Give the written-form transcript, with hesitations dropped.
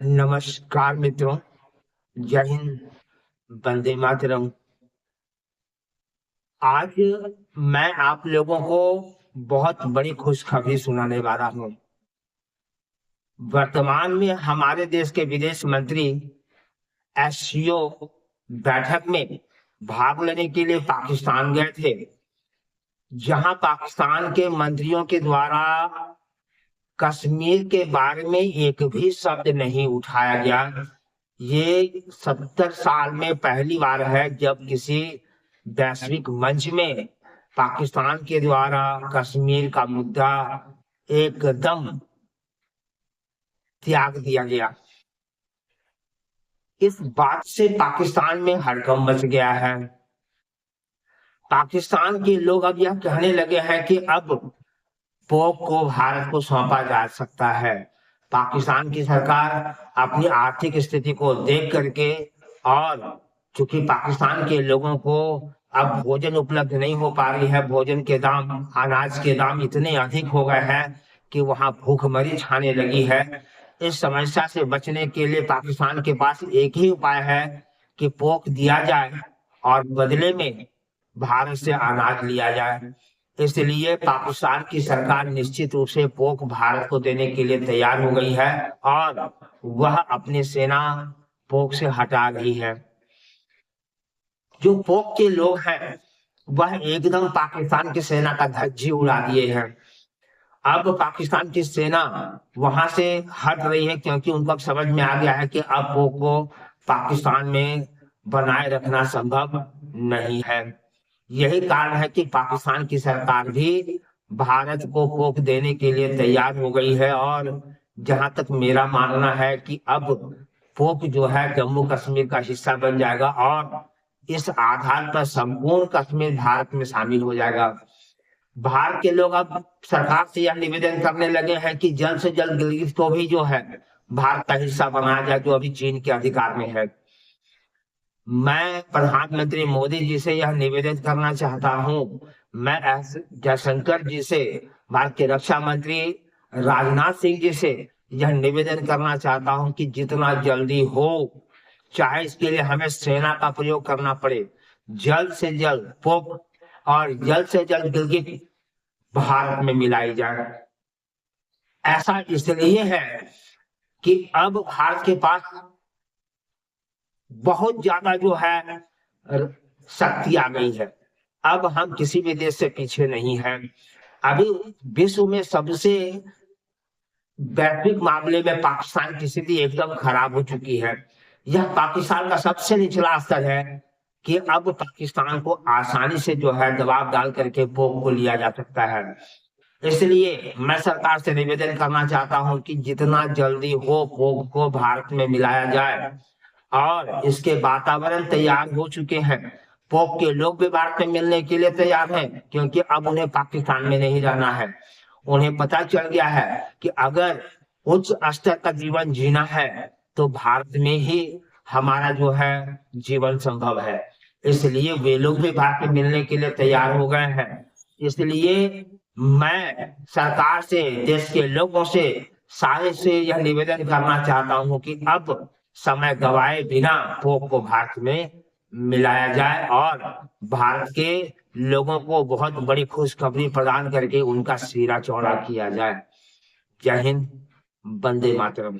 नमस्कार मित्रों। जय हिंद। वंदे मातरम। आज मैं आप लोगों को बहुत बड़ी खुशखबरी सुनाने वाला हूँ। वर्तमान में हमारे देश के विदेश मंत्री एससीओ बैठक में भाग लेने के लिए पाकिस्तान गए थे, जहां पाकिस्तान के मंत्रियों के द्वारा कश्मीर के बारे में एक भी शब्द नहीं उठाया गया। ये 70 साल में पहली बार है जब किसी वैश्विक मंच में पाकिस्तान के द्वारा कश्मीर का मुद्दा एकदम त्याग दिया गया। इस बात से पाकिस्तान में हड़कंप मच गया है। पाकिस्तान के लोग अब यह कहने लगे हैं कि अब पोप को भारत को सौंपा जा सकता है। पाकिस्तान की सरकार अपनी आर्थिक स्थिति को देख करके, और चूंकि पाकिस्तान के लोगों को अब भोजन उपलब्ध नहीं हो पा रही है, भोजन के दाम, अनाज के दाम इतने अधिक हो गए हैं कि वहां भूखमरी छाने लगी है। इस समस्या से बचने के लिए पाकिस्तान के पास एक ही उपाय है कि पोक दिया जाए और बदले में भारत से अनाज लिया जाए। इसलिए पाकिस्तान की सरकार निश्चित रूप से पोक भारत को देने के लिए तैयार हो गई है और वह अपनी सेना पोक से हटा रही है। जो पोक के लोग हैं वह एकदम पाकिस्तान की सेना का धज्जी उड़ा दिए हैं। अब पाकिस्तान की सेना वहां से हट रही है क्योंकि उनको अब समझ में आ गया है कि अब पोक को पाकिस्तान में बनाए रखना संभव नहीं है। यही कारण है कि पाकिस्तान की सरकार भी भारत को पोक देने के लिए तैयार हो गई है। और जहां तक मेरा मानना है कि अब पोक जो है जम्मू कश्मीर का हिस्सा बन जाएगा और इस आधार पर संपूर्ण कश्मीर भारत में शामिल हो जाएगा। भारत के लोग अब सरकार से यह निवेदन करने लगे हैं कि जल्द से जल्द गिलगित को भी जो है भारत का हिस्सा बनाया जाए, जो अभी चीन के अधिकार में है। मैं प्रधानमंत्री मोदी जी से यह निवेदन करना चाहता हूं, मैं एस जयशंकर जी से, भारत के रक्षा मंत्री राजनाथ सिंह जी से यह निवेदन करना चाहता हूं कि जितना जल्दी हो, चाहे इसके लिए हमें सेना का प्रयोग करना पड़े, जल्द से जल्द पोप और जल्द से जल्द गिलगित भारत में मिलाई जाए। ऐसा इसलिए है कि अब भारत के पास बहुत ज्यादा जो है शक्ति आ गई है। अब हम किसी भी देश से पीछे नहीं है। अभी विश्व में सबसे वैश्विक मामले में पाकिस्तान की स्थिति एकदम खराब हो चुकी है। यह पाकिस्तान का सबसे निचला स्तर है कि अब पाकिस्तान को आसानी से जो है दबाव डाल करके पोप को लिया जा सकता है। इसलिए मैं सरकार से निवेदन करना चाहता हूं कि जितना जल्दी हो पोप को भारत में मिलाया जाए। और इसके वातावरण तैयार हो चुके हैं। पोप के लोग भी भारत में मिलने के लिए तैयार हैं क्योंकि अब उन्हें पाकिस्तान में नहीं रहना है। उन्हें पता चल गया है कि अगर उच्च स्तर का जीवन जीना है तो भारत में ही हमारा जो है जीवन संभव है। इसलिए वे लोग भी भारत में मिलने के लिए तैयार हो गए हैं। इसलिए मैं सरकार से, देश के लोगों से, सारे से यह निवेदन करना चाहता हूं कि अब समय गवाए बिना पोप को भारत में मिलाया जाए और भारत के लोगों को बहुत बड़ी खुशखबरी प्रदान करके उनका सिरा चौड़ा किया जाए। जय हिंद। वंदे मातरम।